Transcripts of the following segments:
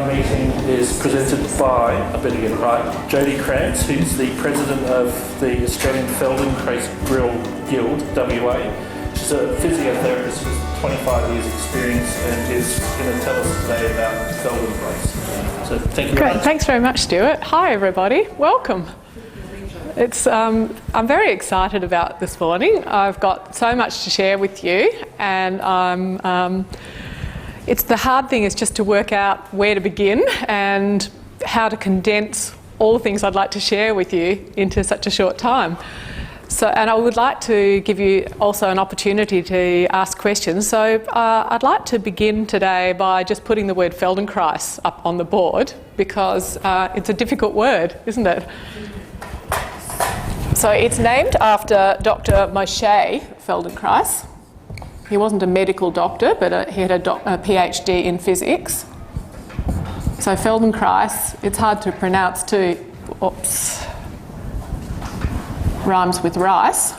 Meeting is presented by, I better get it right, Jodie Krantz, who's the president of the Australian Feldenkrais Guild, WA. She's a physiotherapist with 25 years experience and is going to tell us today about Feldenkrais. So thank you very much. Thanks very much, Stuart. Hi everybody, welcome. I'm very excited about this morning. I've got so much to share with you, and it's the hard thing is just to work out where to begin and how to condense all the things I'd like to share with you into such a short time. So, and I would like to give you also an opportunity to ask questions. So I'd like to begin today by just putting the word Feldenkrais up on the board, because it's a difficult word, isn't it? So it's named after Dr. Moshe Feldenkrais. He wasn't a medical doctor, but he had a PhD in physics. So Feldenkrais, it's hard to pronounce too. Oops. Rhymes with rice.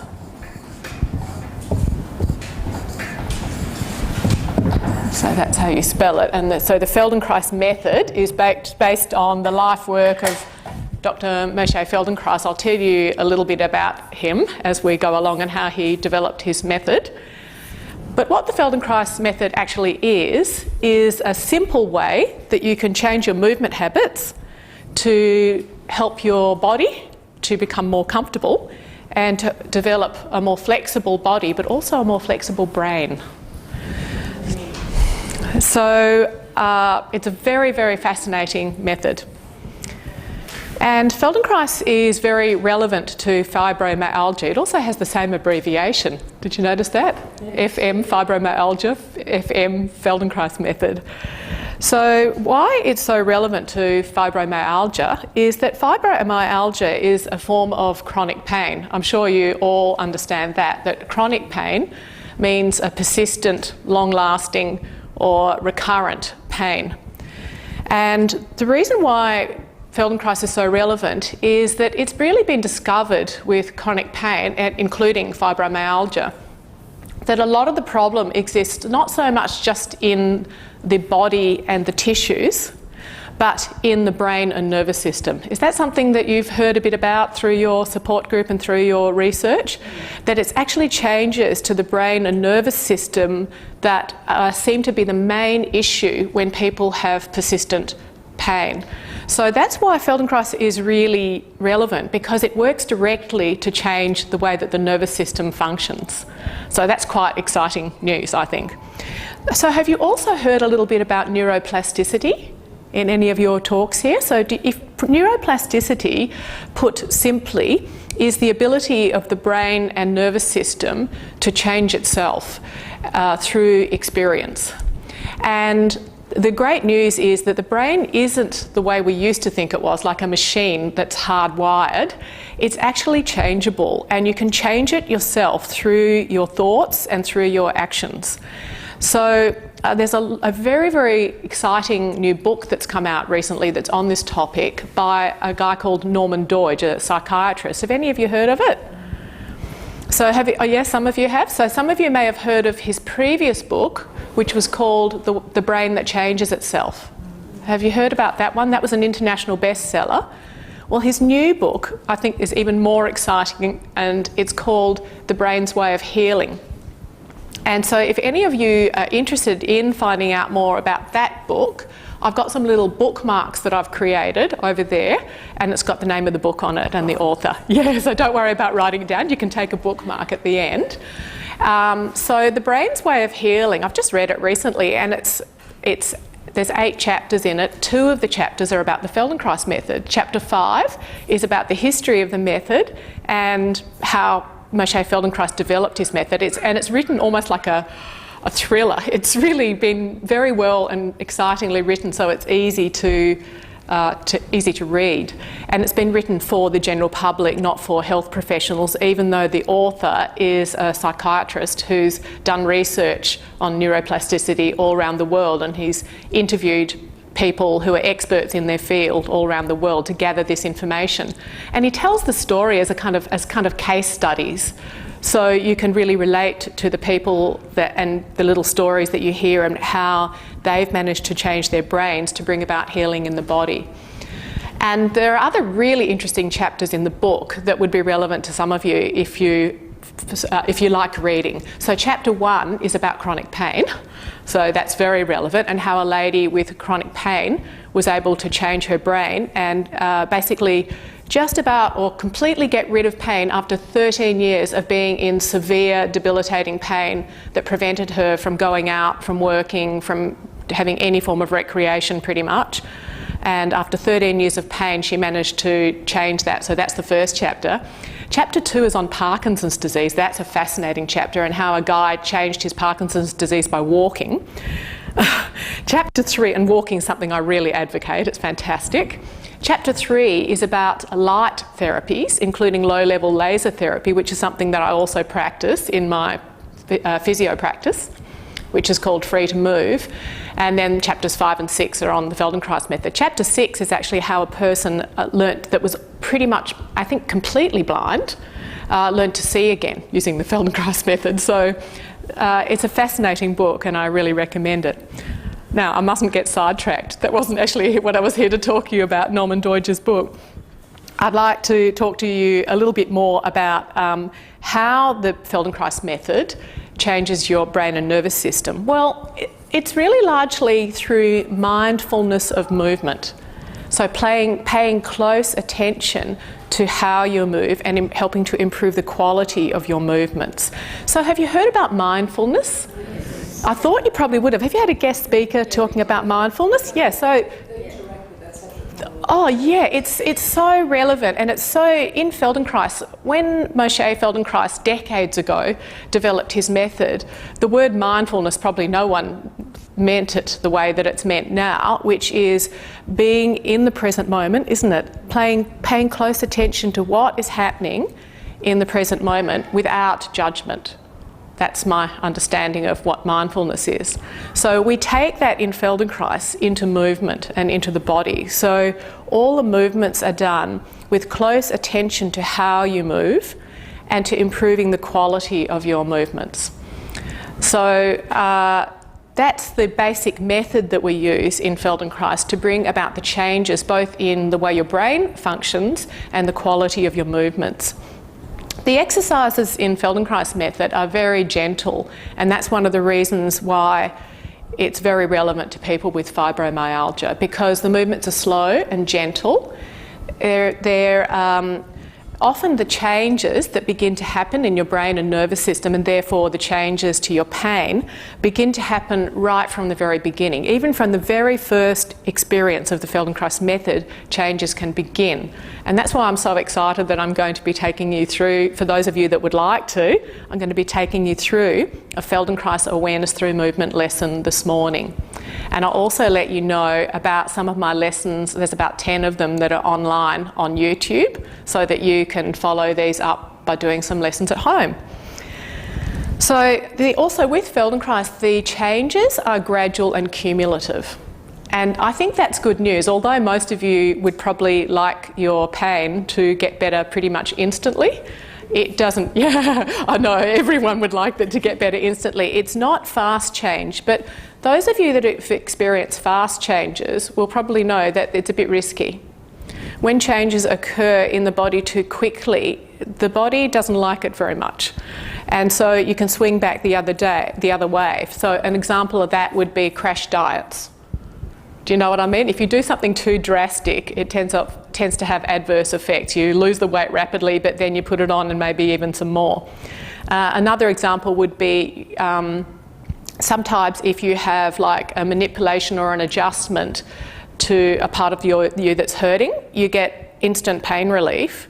So that's how you spell it. And so the Feldenkrais method is based on the life work of Dr. Moshe Feldenkrais. I'll tell you a little bit about him as we go along and how he developed his method. But what the Feldenkrais method actually is a simple way that you can change your movement habits to help your body to become more comfortable and to develop a more flexible body, but also a more flexible brain. So it's a very, very fascinating method. And Feldenkrais is very relevant to fibromyalgia. It also has the same abbreviation. Did you notice that? Yeah. FM, fibromyalgia, FM, Feldenkrais method. So why it's so relevant to fibromyalgia is that fibromyalgia is a form of chronic pain. I'm sure you all understand that chronic pain means a persistent, long-lasting or recurrent pain. And the reason why Feldenkrais is so relevant is that it's really been discovered with chronic pain, including fibromyalgia, that a lot of the problem exists not so much just in the body and the tissues, but in the brain and nervous system. Is that something that you've heard a bit about through your support group and through your research? That it's actually changes to the brain and nervous system that seem to be the main issue when people have persistent pain. So that's why Feldenkrais is really relevant, because it works directly to change the way that the nervous system functions. So that's quite exciting news, I think. So have you also heard a little bit about neuroplasticity in any of your talks here? So if neuroplasticity, put simply, is the ability of the brain and nervous system to change itself through experience. And the great news is that the brain isn't the way we used to think it was, like a machine that's hardwired. It's actually changeable, and you can change it yourself through your thoughts and through your actions. So there's a very, very exciting new book that's come out recently that's on this topic by a guy called Norman Doidge, a psychiatrist. Have any of you heard of it? So yes, some of you have. So some of you may have heard of his previous book, which was called The Brain That Changes Itself. Have you heard about that one? That was an international bestseller. Well, his new book, I think, is even more exciting, and it's called The Brain's Way of Healing. And so if any of you are interested in finding out more about that book, I've got some little bookmarks that I've created over there, and it's got the name of the book on it and the author. Yeah, so don't worry about writing it down. You can take a bookmark at the end. So The Brain's Way of Healing, I've just read it recently, and there's 8 chapters in it. 2 of the chapters are about the Feldenkrais method. Chapter 5 is about the history of the method and how Moshe Feldenkrais developed his method. It's written almost like a thriller. It's really been very well and excitingly written, so it's easy to read. And it's been written for the general public, not for health professionals, even though the author is a psychiatrist who's done research on neuroplasticity all around the world, and he's interviewed people who are experts in their field all around the world to gather this information. And he tells the story as kind of case studies So you can really relate to the people and the little stories that you hear and how they've managed to change their brains to bring about healing in the body. And there are other really interesting chapters in the book that would be relevant to some of you if you like reading. So chapter 1 is about chronic pain. So that's very relevant, and how a lady with chronic pain was able to change her brain and basically just about or completely get rid of pain after 13 years of being in severe, debilitating pain that prevented her from going out, from working, from having any form of recreation pretty much. And after 13 years of pain, she managed to change that. So that's the first chapter. Chapter 2 is on Parkinson's disease. That's a fascinating chapter, and how a guy changed his Parkinson's disease by walking. Chapter 3, and walking is something I really advocate, it's fantastic. Chapter 3 is about light therapies, including low-level laser therapy, which is something that I also practice in my physio practice, which is called Free to Move. And then chapters 5 and 6 are on the Feldenkrais Method. Chapter 6 is actually how a person learnt that was pretty much, I think, completely blind, learned to see again using the Feldenkrais Method. So it's a fascinating book, and I really recommend it. Now, I mustn't get sidetracked. That wasn't actually what I was here to talk to you about, Norman Doidge's book. I'd like to talk to you a little bit more about how the Feldenkrais Method changes your brain and nervous system. Well, it's really largely through mindfulness of movement. So paying close attention to how you move and helping to improve the quality of your movements. So have you heard about mindfulness? I thought you probably would have. Have you had a guest speaker talking about mindfulness? Yeah, so... Oh yeah, it's so relevant, and it's so in Feldenkrais. When Moshe Feldenkrais decades ago developed his method, the word mindfulness, probably no one meant it the way that it's meant now, which is being in the present moment, isn't it? Paying close attention to what is happening in the present moment without judgment. That's my understanding of what mindfulness is. So we take that in Feldenkrais into movement and into the body. So all the movements are done with close attention to how you move and to improving the quality of your movements. So that's the basic method that we use in Feldenkrais to bring about the changes both in the way your brain functions and the quality of your movements. The exercises in Feldenkrais Method are very gentle, and that's one of the reasons why it's very relevant to people with fibromyalgia, because the movements are slow and gentle. They're often the changes that begin to happen in your brain and nervous system, and therefore the changes to your pain, begin to happen right from the very beginning. Even from the very first experience of the Feldenkrais Method, changes can begin. And that's why I'm so excited that I'm going to be taking you through, for those of you that would like to, I'm going to be taking you through a Feldenkrais Awareness Through Movement lesson this morning. And I'll also let you know about some of my lessons. There's about 10 of them that are online on YouTube, so that you can follow these up by doing some lessons at home. So also with Feldenkrais, the changes are gradual and cumulative. And I think that's good news, although most of you would probably like your pain to get better pretty much instantly. It doesn't, yeah, I know, everyone would like that to get better instantly. It's not fast change, but those of you that have experienced fast changes will probably know that it's a bit risky. When changes occur in the body too quickly, the body doesn't like it very much. And so you can swing back the other way. So an example of that would be crash diets. Do you know what I mean? If you do something too drastic, it tends to have adverse effects. You lose the weight rapidly, but then you put it on and maybe even some more. Another example would be sometimes if you have like a manipulation or an adjustment to a part of you that's hurting, you get instant pain relief,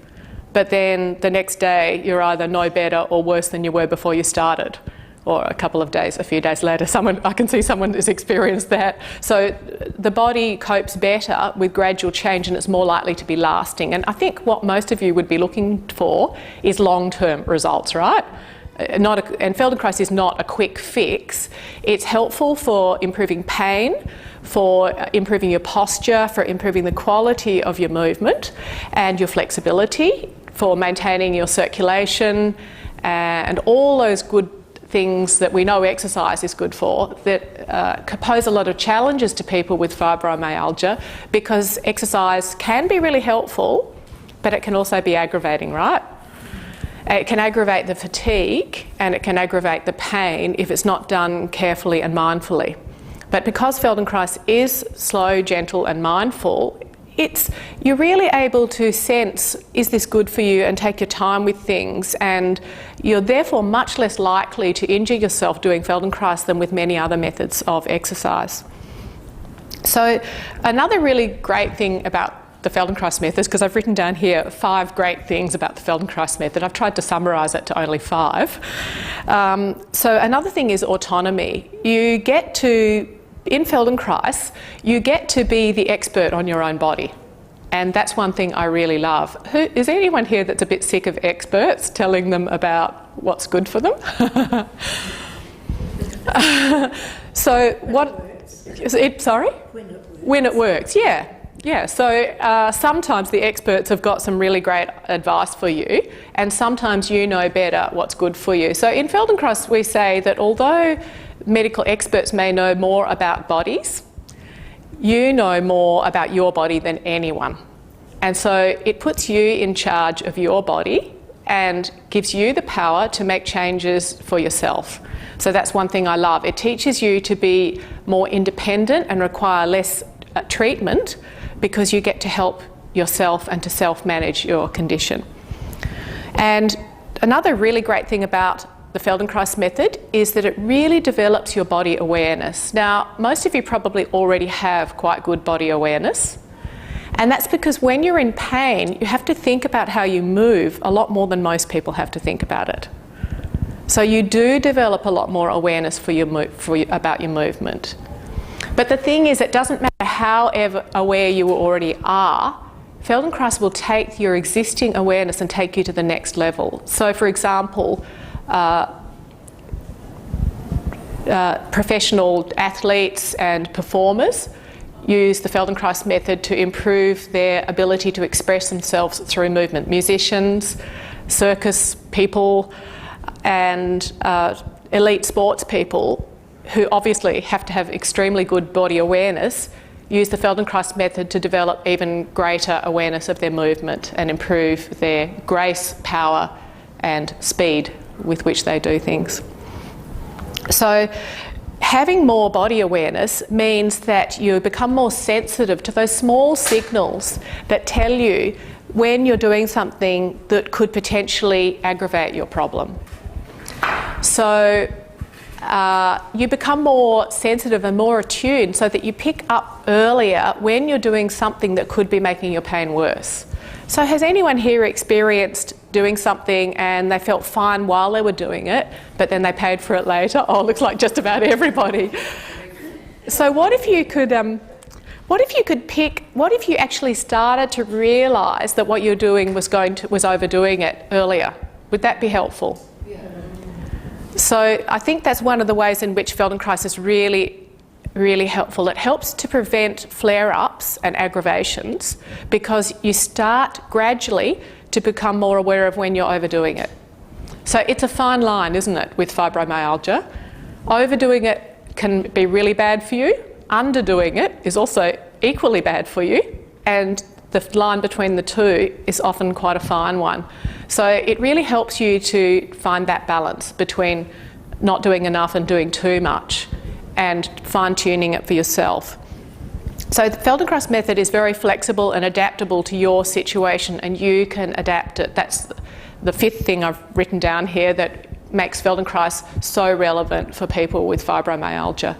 but then the next day you're either no better or worse than you were before you started. Or a few days later, I can see someone has experienced that. So the body copes better with gradual change, and it's more likely to be lasting. And I think what most of you would be looking for is long-term results, right? And Feldenkrais is not a quick fix. It's helpful for improving pain, for improving your posture, for improving the quality of your movement and your flexibility, for maintaining your circulation, and all those good things that we know exercise is good for, that pose a lot of challenges to people with fibromyalgia, because exercise can be really helpful, but it can also be aggravating, right? It can aggravate the fatigue and it can aggravate the pain if it's not done carefully and mindfully. But because Feldenkrais is slow, gentle and mindful, you're really able to sense, is this good for you, and take your time with things, and you're therefore much less likely to injure yourself doing Feldenkrais than with many other methods of exercise. So another really great thing about the Feldenkrais method, because I've written down here 5 great things about the Feldenkrais method. I've tried to summarise it to only 5. So another thing is autonomy. In Feldenkrais, you get to be the expert on your own body. And that's one thing I really love. Is there anyone here that's a bit sick of experts telling them about what's good for them? So what... Sorry? When it works, yeah. Yeah, so sometimes the experts have got some really great advice for you, and sometimes you know better what's good for you. So in Feldenkrais we say that although medical experts may know more about bodies, you know more about your body than anyone. And so it puts you in charge of your body and gives you the power to make changes for yourself. So that's one thing I love. It teaches you to be more independent and require less treatment, because you get to help yourself and to self-manage your condition. And another really great thing about the Feldenkrais method is that it really develops your body awareness. Now, most of you probably already have quite good body awareness, and that's because when you're in pain, you have to think about how you move a lot more than most people have to think about it. So you do develop a lot more awareness about your movement. But the thing is, it doesn't matter how aware you already are, Feldenkrais will take your existing awareness and take you to the next level. So for example, professional athletes and performers use the Feldenkrais method to improve their ability to express themselves through movement. Musicians, circus people and elite sports people, who obviously have to have extremely good body awareness, use the Feldenkrais method to develop even greater awareness of their movement and improve their grace, power and speed with which they do things. So having more body awareness means that you become more sensitive to those small signals that tell you when you're doing something that could potentially aggravate your problem. So you become more sensitive and more attuned, so that you pick up earlier when you're doing something that could be making your pain worse. So has anyone here experienced doing something and they felt fine while they were doing it, but then they paid for it later? Oh, looks like just about everybody. So what if you actually started to realise that what you're doing was overdoing it earlier? Would that be helpful? So I think that's one of the ways in which Feldenkrais is really, really helpful. It helps to prevent flare-ups and aggravations, because you start gradually to become more aware of when you're overdoing it. So it's a fine line, isn't it, with fibromyalgia? Overdoing it can be really bad for you. Underdoing it is also equally bad for you. And the line between the two is often quite a fine one. So it really helps you to find that balance between not doing enough and doing too much, and fine-tuning it for yourself. So the Feldenkrais method is very flexible and adaptable to your situation, and you can adapt it. That's the 5th thing I've written down here that makes Feldenkrais so relevant for people with fibromyalgia.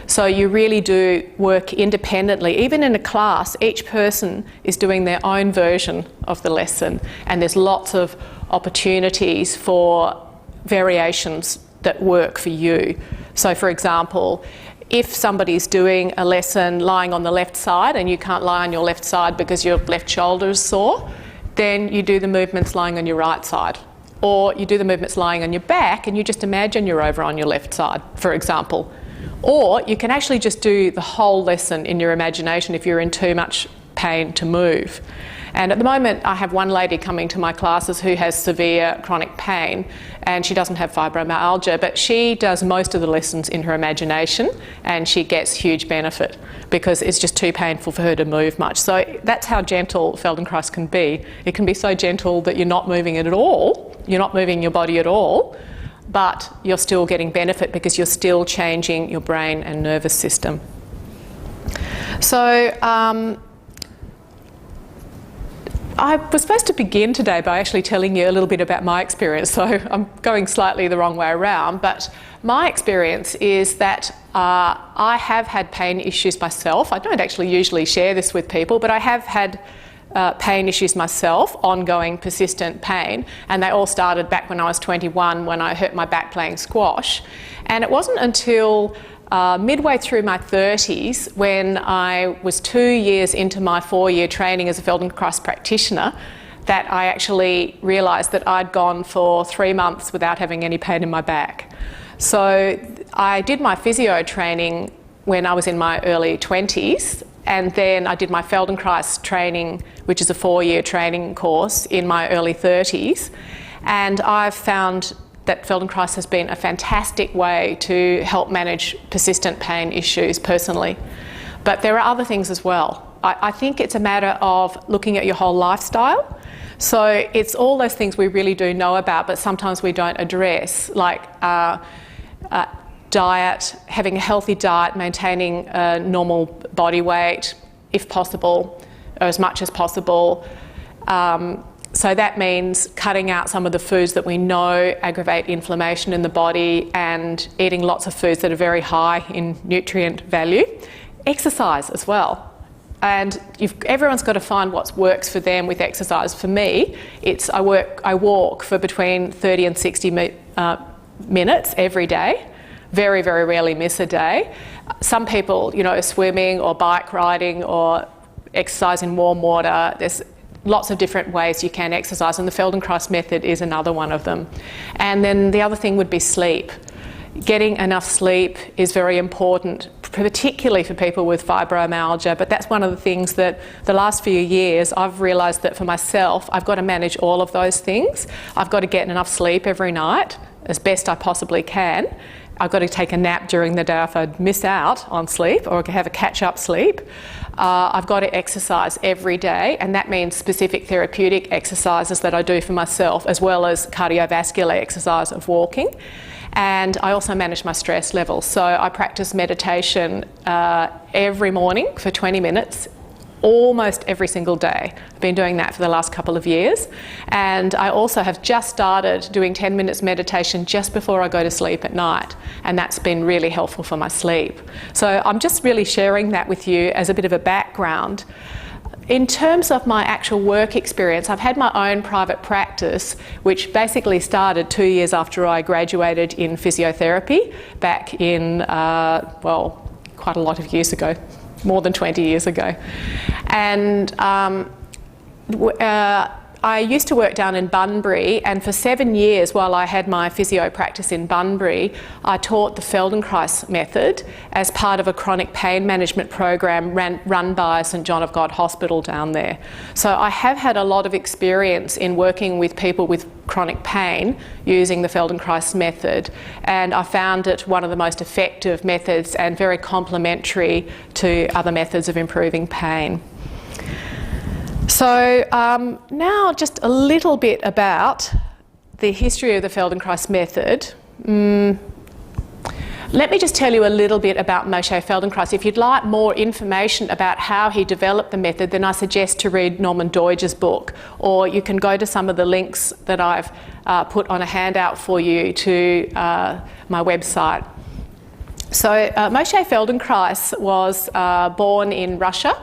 So you really do work independently. Even in a class, each person is doing their own version of the lesson, and there's lots of opportunities for variations that work for you. So for example, if somebody's doing a lesson lying on the left side and you can't lie on your left side because your left shoulder is sore, then you do the movements lying on your right side. Or you do the movements lying on your back and you just imagine you're over on your left side, for example. Or you can actually just do the whole lesson in your imagination if you're in too much pain to move. And at the moment I have one lady coming to my classes who has severe chronic pain, and she doesn't have fibromyalgia, but she does most of the lessons in her imagination and she gets huge benefit because it's just too painful for her to move much. So that's how gentle Feldenkrais can be. It can be so gentle that you're not moving it at all, you're not moving your body at all, but you're still getting benefit because you're still changing your brain and nervous system. So I was supposed to begin today by actually telling you a little bit about my experience, so I'm going slightly the wrong way around, but my experience is that I have had pain issues myself. I don't actually usually share this with people, but I have had pain issues myself, ongoing persistent pain, and they all started back when I was 21 when I hurt my back playing squash. And it wasn't until midway through my 30s, when I was 2 years into my 4-year training as a Feldenkrais practitioner, that I actually realised that I'd gone for 3 months without having any pain in my back. So I did my physio training when I was in my early 20s, and then I did my Feldenkrais training, which is a 4-year training course, in my early 30s. And I've found that Feldenkrais has been a fantastic way to help manage persistent pain issues personally. But there are other things as well. I think it's a matter of looking at your whole lifestyle. So it's all those things we really do know about, but sometimes we don't address, like diet, having a healthy diet, maintaining a normal body weight, if possible, or as much as possible. So that means cutting out some of the foods that we know aggravate inflammation in the body and eating lots of foods that are very high in nutrient value. Exercise as well. And everyone's got to find what works for them with exercise. For me, it's I walk for between 30 and 60 minutes every day. Very, very rarely miss a day. Some people, swimming or bike riding or exercise in warm water. There's lots of different ways you can exercise, and the Feldenkrais method is another one of them. And then the other thing would be sleep. Getting enough sleep is very important, particularly for people with fibromyalgia, but that's one of the things that the last few years I've realised that for myself, I've got to manage all of those things. I've got to get enough sleep every night, as best I possibly can. I've got to take a nap during the day if I miss out on sleep, or have a catch-up sleep. I've got to exercise every day, and that means specific therapeutic exercises that I do for myself, as well as cardiovascular exercise of walking. And I also manage my stress levels. So I practice meditation every morning for 20 minutes, almost every single day. I've been doing that for the last couple of years. And I also have just started doing 10 minutes meditation just before I go to sleep at night. And that's been really helpful for my sleep. So I'm just really sharing that with you as a bit of a background. In terms of my actual work experience, I've had my own private practice, which basically started 2 years after I graduated in physiotherapy back in, quite a lot of years ago. More than 20 years ago. And I used to work down in Bunbury, and for 7 years while I had my physio practice in Bunbury, I taught the Feldenkrais Method as part of a chronic pain management program run by St John of God Hospital down there. So I have had a lot of experience in working with people with chronic pain using the Feldenkrais Method, and I found it one of the most effective methods and very complementary to other methods of improving pain. So now just a little bit about the history of the Feldenkrais Method. Let me just tell you a little bit about Moshe Feldenkrais. If you'd like more information about how he developed the method, then I suggest to read Norman Doidge's book, or you can go to some of the links that I've put on a handout for you to my website. So Moshe Feldenkrais was born in Russia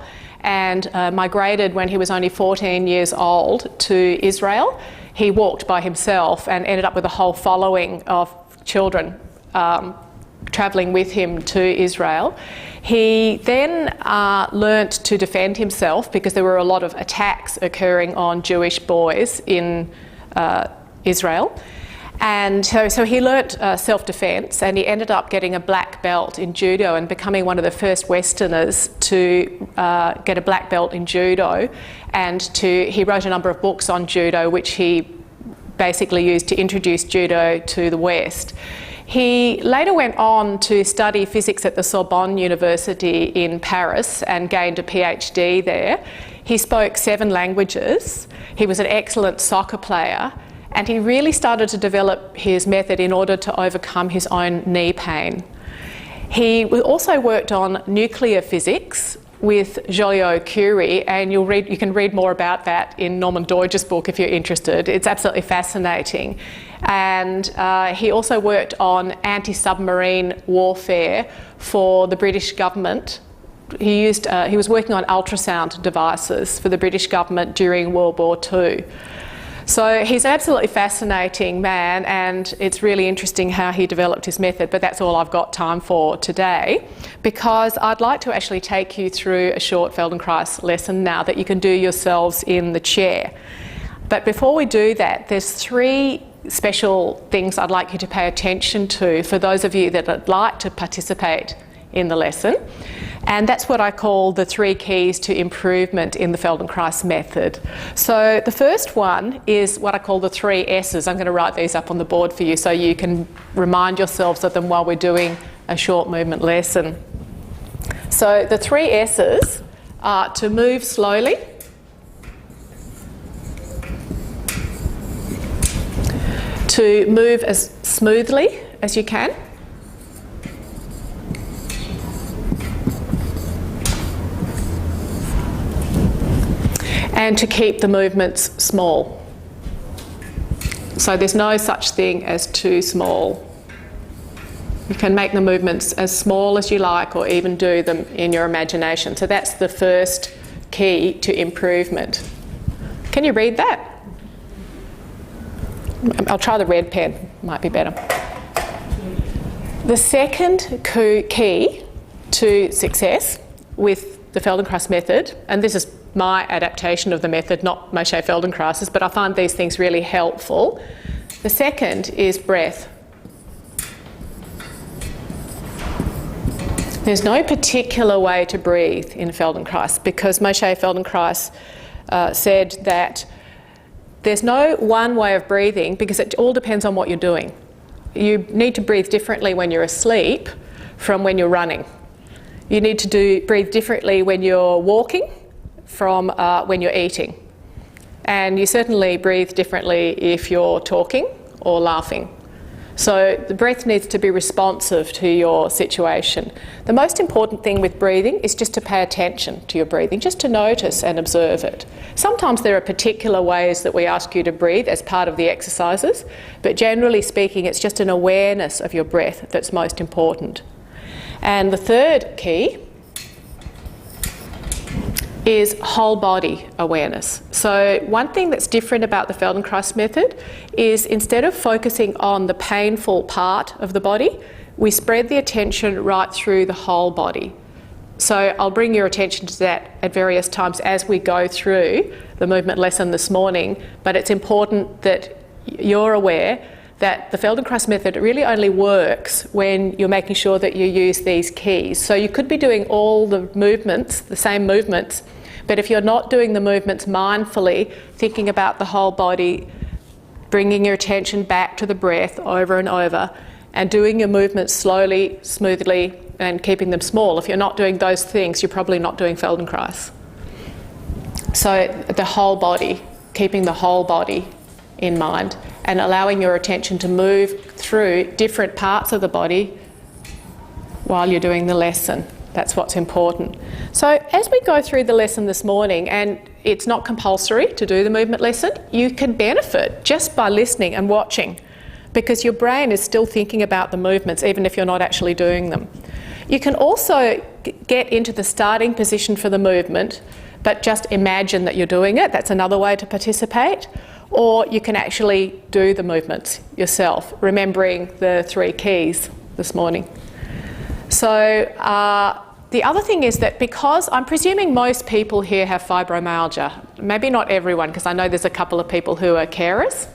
and migrated when he was only 14 years old to Israel. He walked by himself and ended up with a whole following of children travelling with him to Israel. He then learnt to defend himself because there were a lot of attacks occurring on Jewish boys in Israel. And so he learnt self-defence, and he ended up getting a black belt in judo and becoming one of the first Westerners to get a black belt in judo. And he wrote a number of books on judo, which he basically used to introduce judo to the West. He later went on to study physics at the Sorbonne University in Paris and gained a PhD there. He spoke 7 languages. He was an excellent soccer player, and he really started to develop his method in order to overcome his own knee pain. He also worked on nuclear physics with Joliot-Curie, and you can read more about that in Norman Doidge's book if you're interested. It's absolutely fascinating. And he also worked on anti-submarine warfare for the British government. He was working on ultrasound devices for the British government during World War II. So he's an absolutely fascinating man, and it's really interesting how he developed his method, but that's all I've got time for today, because I'd like to actually take you through a short Feldenkrais lesson now that you can do yourselves in the chair. But before we do that, there's 3 special things I'd like you to pay attention to for those of you that would like to participate in the lesson. And that's what I call the 3 keys to improvement in the Feldenkrais method. So the first one is what I call the 3 S's. I'm going to write these up on the board for you so you can remind yourselves of them while we're doing a short movement lesson. So the 3 S's are to move slowly, to move as smoothly as you can, and to keep the movements small. So there's no such thing as too small. You can make the movements as small as you like, or even do them in your imagination. So that's the first key to improvement. Can you read that? I'll try the red pen, might be better. The second key to success with the Feldenkrais method, and this is my adaptation of the method, not Moshe Feldenkrais's, but I find these things really helpful. The second is breath. There's no particular way to breathe in Feldenkrais, because Moshe Feldenkrais said that there's no one way of breathing, because it all depends on what you're doing. You need to breathe differently when you're asleep from when you're running. You need to breathe differently when you're walking from when you're eating. And you certainly breathe differently if you're talking or laughing. So the breath needs to be responsive to your situation. The most important thing with breathing is just to pay attention to your breathing, just to notice and observe it. Sometimes there are particular ways that we ask you to breathe as part of the exercises, but generally speaking, it's just an awareness of your breath that's most important. And the third key is whole body awareness. So one thing that's different about the Feldenkrais method is, instead of focusing on the painful part of the body, we spread the attention right through the whole body. So I'll bring your attention to that at various times as we go through the movement lesson this morning, but it's important that you're aware that the Feldenkrais method really only works when you're making sure that you use these keys. So you could be doing all the movements, the same movements, but if you're not doing the movements mindfully, thinking about the whole body, bringing your attention back to the breath over and over, and doing your movements slowly, smoothly, and keeping them small, if you're not doing those things, you're probably not doing Feldenkrais. So the whole body, keeping the whole body in mind, and allowing your attention to move through different parts of the body while you're doing the lesson. That's what's important. So as we go through the lesson this morning, and it's not compulsory to do the movement lesson, you can benefit just by listening and watching, because your brain is still thinking about the movements even if you're not actually doing them. You can also get into the starting position for the movement, but just imagine that you're doing it. That's another way to participate. Or you can actually do the movements yourself, remembering the 3 keys this morning. So the other thing is that, because I'm presuming most people here have fibromyalgia, maybe not everyone, because I know there's a couple of people who are carers.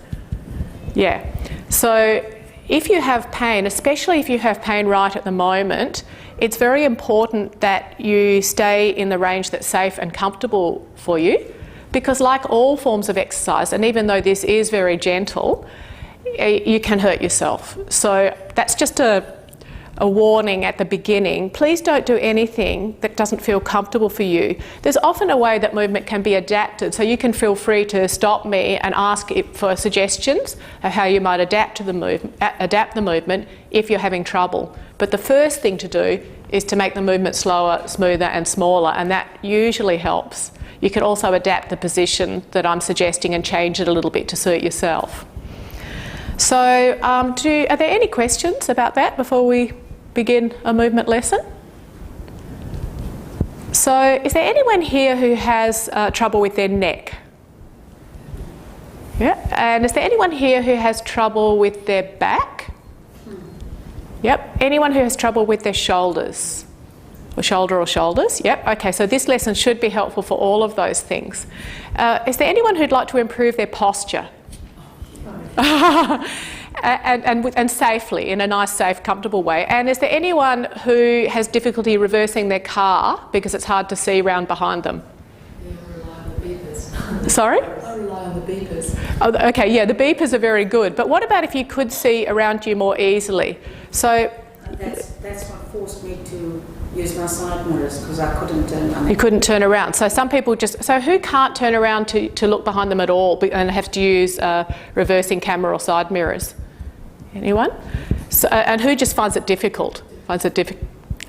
Yeah. So if you have pain, especially if you have pain right at the moment, it's very important that you stay in the range that's safe and comfortable for you, because like all forms of exercise, and even though this is very gentle, you can hurt yourself. So that's just a warning at the beginning. Please don't do anything that doesn't feel comfortable for you. There's often a way that movement can be adapted, so you can feel free to stop me and ask for suggestions of how you might adapt the movement if you're having trouble. But the first thing to do is to make the movement slower, smoother and smaller, and that usually helps. You can also adapt the position that I'm suggesting and change it a little bit to suit yourself. So are there any questions about that before we begin a movement lesson? So is there anyone here who has trouble with their neck? Yeah. And is there anyone here who has trouble with their back? Yep. Anyone who has trouble with their shoulders? Or shoulders? Yep. Okay, so this lesson should be helpful for all of those things. Is there anyone who'd like to improve their posture? and safely, in a nice, safe, comfortable way. And is there anyone who has difficulty reversing their car because it's hard to see round behind them? Yeah, I rely on the beepers. Sorry? I rely on the beepers. Oh, okay, yeah, the beepers are very good. But what about if you could see around you more easily? So that's what forced me to use my side mirrors, because I couldn't turn. You couldn't turn around. So some people just... So who can't turn around to look behind them at all and have to use reversing camera or side mirrors? Anyone? So, and who just finds it difficult? Finds it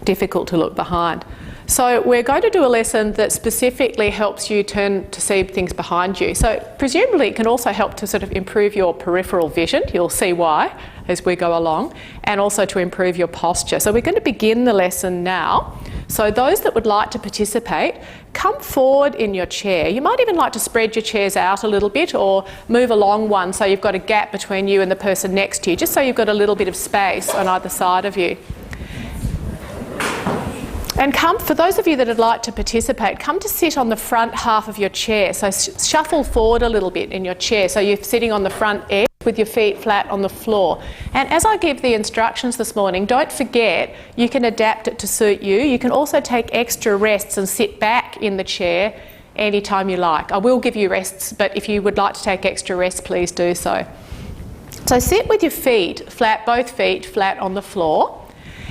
difficult to look behind? So we're going to do a lesson that specifically helps you turn to see things behind you. So presumably it can also help to sort of improve your peripheral vision. You'll see why as we go along, and also to improve your posture. So we're going to begin the lesson now. So those that would like to participate, come forward in your chair. You might even like to spread your chairs out a little bit or move along one so you've got a gap between you and the person next to you, just so you've got a little bit of space on either side of you. And come, for those of you that would like to participate, come to sit on the front half of your chair. So shuffle forward a little bit in your chair so you're sitting on the front edge with your feet flat on the floor. And as I give the instructions this morning, don't forget you can adapt it to suit you. You can also take extra rests and sit back in the chair anytime you like. I will give you rests, but if you would like to take extra rests, please do so. So sit with your feet flat, both feet flat on the floor.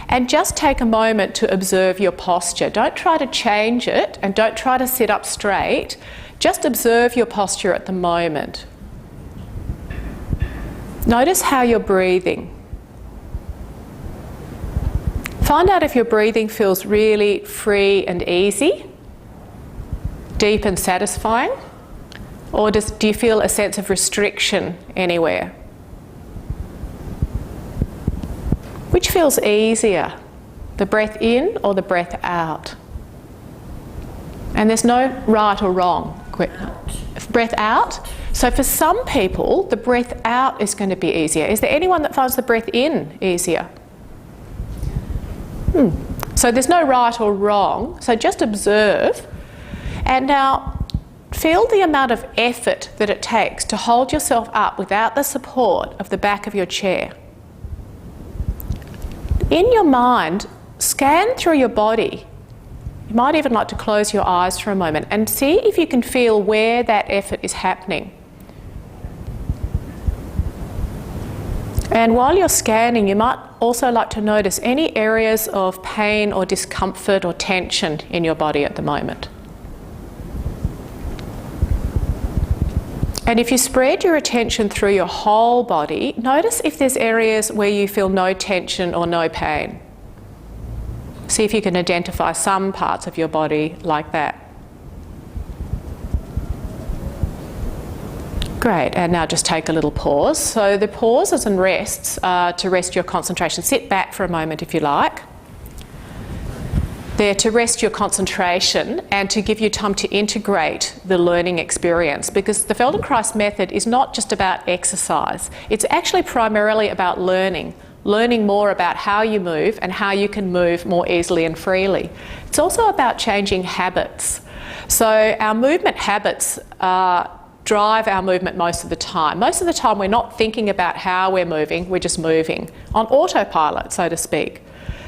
And just take a moment to observe your posture. Don't try to change it and don't try to sit up straight. Just observe your posture at the moment. Notice how you're breathing. Find out if your breathing feels really free and easy, deep and satisfying, or do you feel a sense of restriction anywhere? Which feels easier, the breath in or the breath out? And there's no right or wrong. Breath out. So for some people, the breath out is going to be easier. Is there anyone that finds the breath in easier? So there's no right or wrong. So just observe. And now feel the amount of effort that it takes to hold yourself up without the support of the back of your chair. In your mind, scan through your body. You might even like to close your eyes for a moment and see if you can feel where that effort is happening. And while you're scanning, you might also like to notice any areas of pain or discomfort or tension in your body at the moment. And if you spread your attention through your whole body, notice if there's areas where you feel no tension or no pain. See if you can identify some parts of your body like that. Great, and now just take a little pause. So the pauses and rests are to rest your concentration. Sit back for a moment if you like. They're to rest your concentration and to give you time to integrate the learning experience, because the Feldenkrais method is not just about exercise. It's actually primarily about learning more about how you move and how you can move more easily and freely. It's also about changing habits. So our movement habits drive our movement most of the time. Most of the time we're not thinking about how we're moving, we're just moving on autopilot, so to speak.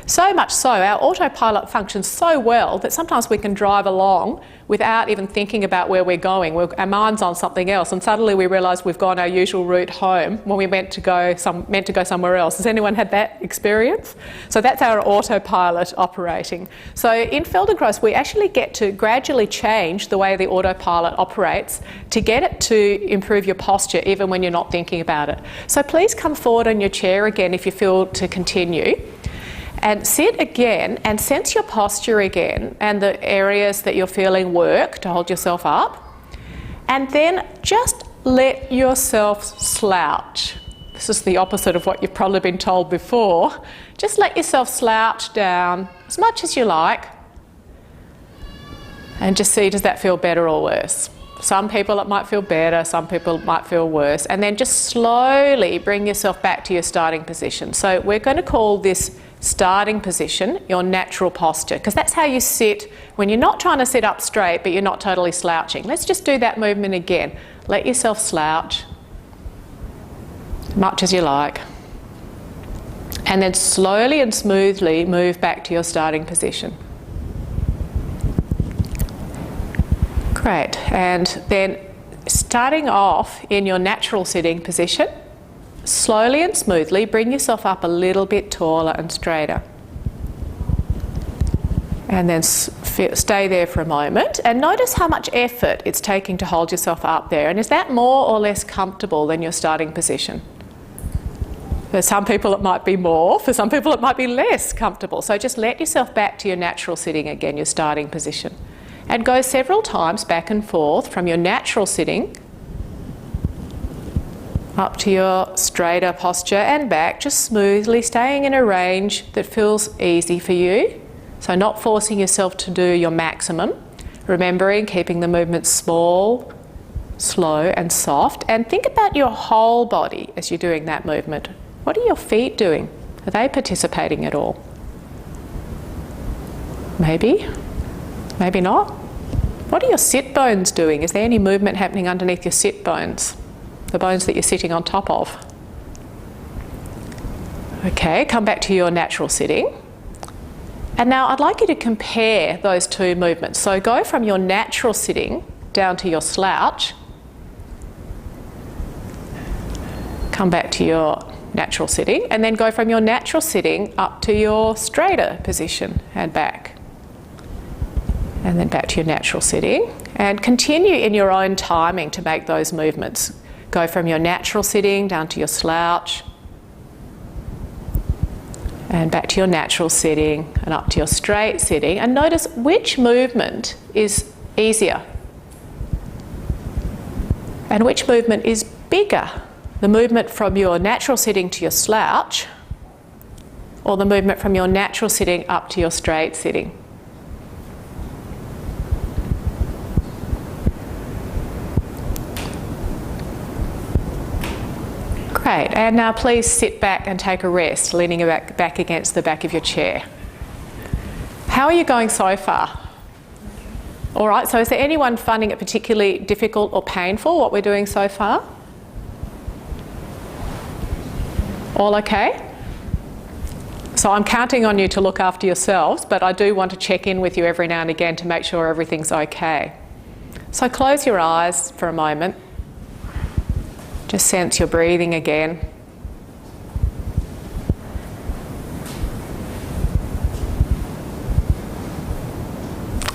So much so, our autopilot functions so well that sometimes we can drive along without even thinking about where we're going. Our mind's on something else, and suddenly we realise we've gone our usual route home when we meant to go somewhere else. Has anyone had that experience? So that's our autopilot operating. So in Feldenkrais, we actually get to gradually change the way the autopilot operates to get it to improve your posture even when you're not thinking about it. So please come forward on your chair again if you feel to continue. And sit again and sense your posture again and the areas that you're feeling work to hold yourself up. And then just let yourself slouch. This is the opposite of what you've probably been told before. Just let yourself slouch down as much as you like. And just see, does that feel better or worse? Some people it might feel better, some people it might feel worse. And then just slowly bring yourself back to your starting position. So we're going to call this starting position your natural posture, because that's how you sit when you're not trying to sit up straight but you're not totally slouching. Let's just do that movement again. Let yourself slouch as much as you like, and then slowly and smoothly move back to your starting position. Great. And then starting off in your natural sitting position, slowly and smoothly bring yourself up a little bit taller and straighter. And then stay there for a moment and notice how much effort it's taking to hold yourself up there. And is that more or less comfortable than your starting position? For some people it might be more, for some people it might be less comfortable. So just let yourself back to your natural sitting again, your starting position. And go several times back and forth from your natural sitting up to your straighter posture and back, just smoothly staying in a range that feels easy for you. So not forcing yourself to do your maximum. Remembering, keeping the movement small, slow and soft. And think about your whole body as you're doing that movement. What are your feet doing? Are they participating at all? Maybe, maybe not. What are your sit bones doing? Is there any movement happening underneath your sit bones? The bones that you're sitting on top of. Okay, come back to your natural sitting. And now I'd like you to compare those two movements. So go from your natural sitting down to your slouch. Come back to your natural sitting, and then go from your natural sitting up to your straighter position and back. And then back to your natural sitting. And continue in your own timing to make those movements. Go from your natural sitting down to your slouch, and back to your natural sitting and up to your straight sitting, and notice which movement is easier and which movement is bigger. The movement from your natural sitting to your slouch, or the movement from your natural sitting up to your straight sitting. Great, and now please sit back and take a rest, leaning back against the back of your chair. How are you going so far? All right, so is there anyone finding it particularly difficult or painful, what we're doing so far? All okay? So I'm counting on you to look after yourselves, but I do want to check in with you every now and again to make sure everything's okay. So close your eyes for a moment. Just sense your breathing again.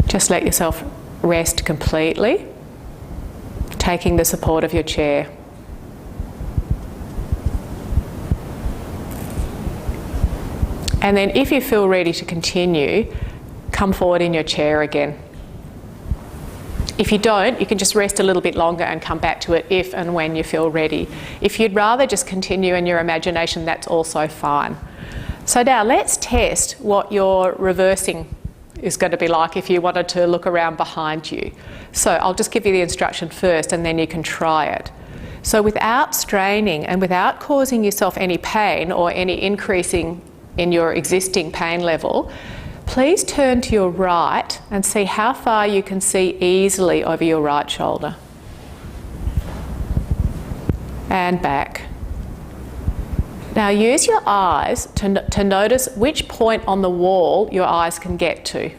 Just let yourself rest completely, taking the support of your chair. And then if you feel ready to continue, come forward in your chair again. If you don't, you can just rest a little bit longer and come back to it if and when you feel ready. If you'd rather just continue in your imagination, that's also fine. So now let's test what your reversing is going to be like if you wanted to look around behind you. So I'll just give you the instruction first and then you can try it. So without straining and without causing yourself any pain or any increasing in your existing pain level, please turn to your right and see how far you can see easily over your right shoulder. and back. Now use your eyes to notice which point on the wall your eyes can get to.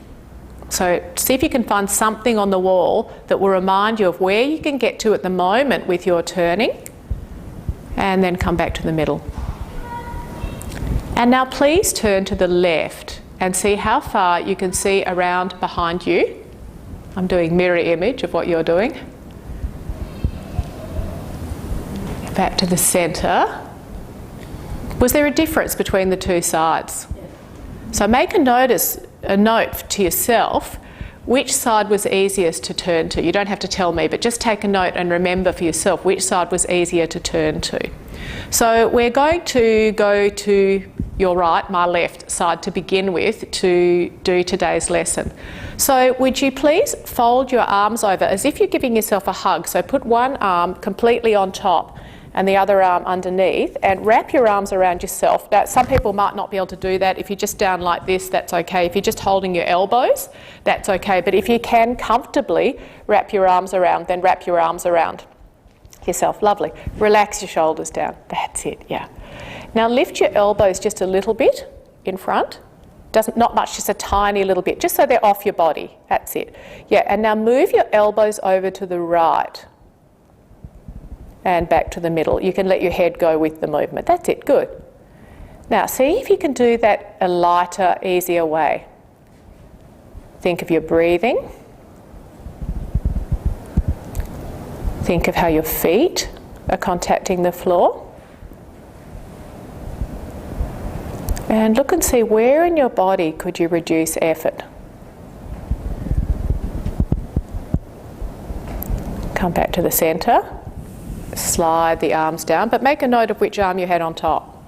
So see if you can find something on the wall that will remind you of where you can get to at the moment with your turning, and then come back to the middle. And now please turn to the left and see how far you can see around behind you. I'm doing mirror image of what you're doing. Back to the centre. Was there a difference between the two sides? So make a note to yourself which side was easiest to turn to. You don't have to tell me, but just take a note and remember for yourself which side was easier to turn to. So we're going to go to your right, my left side to begin with to do today's lesson. So would you please fold your arms over as if you're giving yourself a hug. So put one arm completely on top and the other arm underneath, and wrap your arms around yourself. Now, some people might not be able to do that. If you're just down like this, that's okay. If you're just holding your elbows, that's okay. But if you can comfortably wrap your arms around, then wrap your arms around yourself. Lovely. Relax your shoulders down. That's it, yeah. Now lift your elbows just a little bit in front. Not much, just a tiny little bit, just so they're off your body. That's it. Yeah, and now move your elbows over to the right and back to the middle. You can let your head go with the movement. That's it, good. Now see if you can do that a lighter, easier way. Think of your breathing. Think of how your feet are contacting the floor. And look and see where in your body could you reduce effort. Come back to the centre. Slide the arms down, but make a note of which arm you had on top.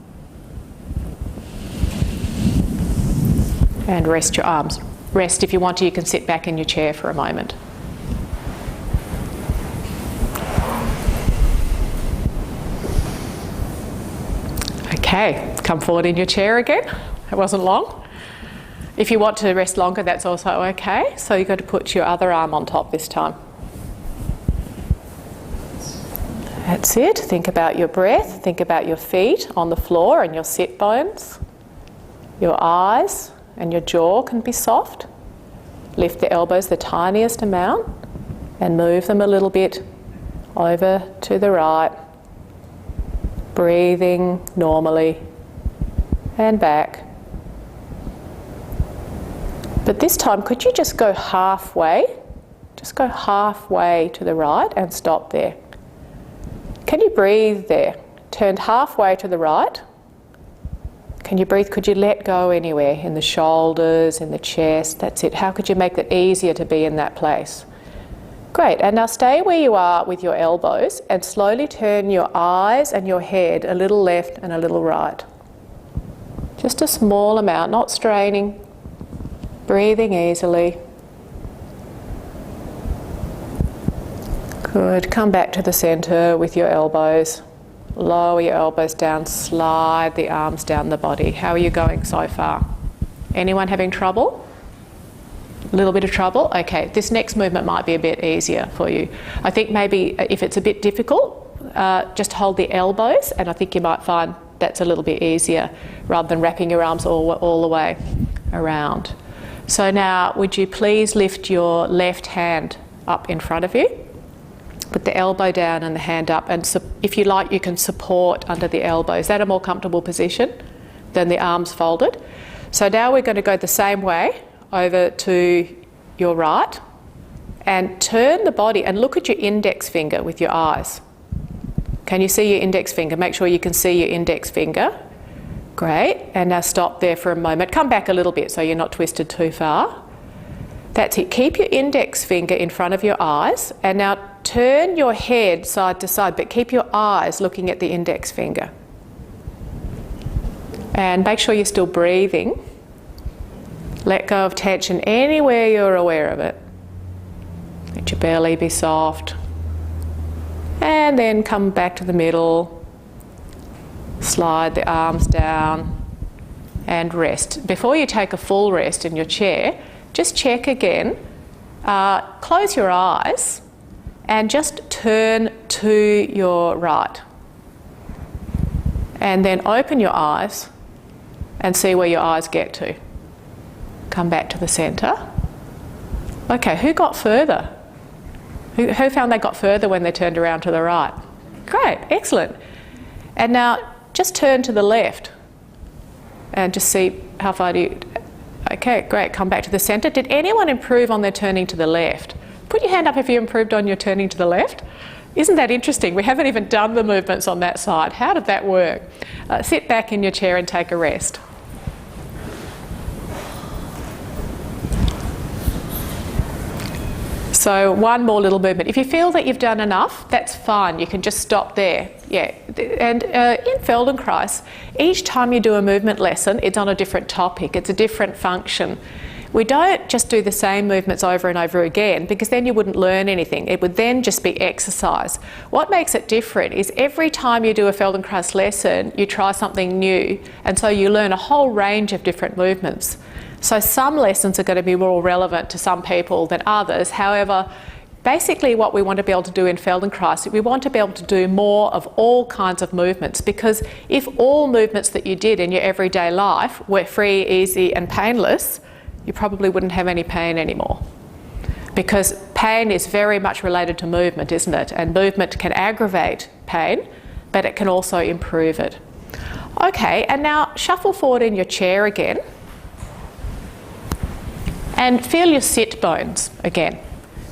And rest your arms. Rest if you want to, you can sit back in your chair for a moment. Okay, come forward in your chair again. It wasn't long. If you want to rest longer, that's also okay. So you've got to put your other arm on top this time. That's it. Think about your breath. Think about your feet on the floor and your sit bones. Your eyes and your jaw can be soft. Lift the elbows the tiniest amount and move them a little bit over to the right. Breathing normally and back. But this time, could you just go halfway? Just go halfway to the right and stop there. Can you breathe there? Turned halfway to the right. Can you breathe? Could you let go anywhere? In the shoulders, in the chest? That's it. How could you make it easier to be in that place? Great. And now stay where you are with your elbows and slowly turn your eyes and your head a little left and a little right. Just a small amount, not straining. Breathing easily. Good. Come back to the centre with your elbows. Lower your elbows down, slide the arms down the body. How are you going so far? Anyone having trouble? A little bit of trouble? Okay, this next movement might be a bit easier for you. I think maybe if it's a bit difficult, just hold the elbows, and I think you might find that's a little bit easier rather than wrapping your arms all the way around. So now, would you please lift your left hand up in front of you? Put the elbow down and the hand up, and if you like, you can support under the elbow. Is that a more comfortable position than the arms folded? So now we're going to go the same way over to your right and turn the body and look at your index finger with your eyes. Can you see your index finger? Make sure you can see your index finger. Great. And now stop there for a moment. Come back a little bit so you're not twisted too far. That's it. Keep your index finger in front of your eyes, and now turn your head side to side, but keep your eyes looking at the index finger. And make sure you're still breathing. Let go of tension anywhere you're aware of it. Let your belly be soft. And then come back to the middle. Slide the arms down and rest. Before you take a full rest in your chair, just check again. Close your eyes and just turn to your right. And then open your eyes and see where your eyes get to. Come back to the centre. Okay, who got further? Who found they got further when they turned around to the right? Great, excellent. And now just turn to the left and just see how far do you... Okay, great, come back to the centre. Did anyone improve on their turning to the left? Put your hand up if you improved on your turning to the left. Isn't that interesting? We haven't even done the movements on that side. How did that work? Sit back in your chair and take a rest. So one more little movement. If you feel that you've done enough, that's fine. You can just stop there. Yeah. And in Feldenkrais, each time you do a movement lesson, it's on a different topic. It's a different function. We don't just do the same movements over and over again, because then you wouldn't learn anything. It would then just be exercise. What makes it different is every time you do a Feldenkrais lesson, you try something new, and so you learn a whole range of different movements. So some lessons are going to be more relevant to some people than others. However, basically what we want to be able to do in Feldenkrais, we want to be able to do more of all kinds of movements, because if all movements that you did in your everyday life were free, easy and painless, you probably wouldn't have any pain anymore. Because pain is very much related to movement, isn't it? And movement can aggravate pain, but it can also improve it. Okay, and now shuffle forward in your chair again. And feel your sit bones again.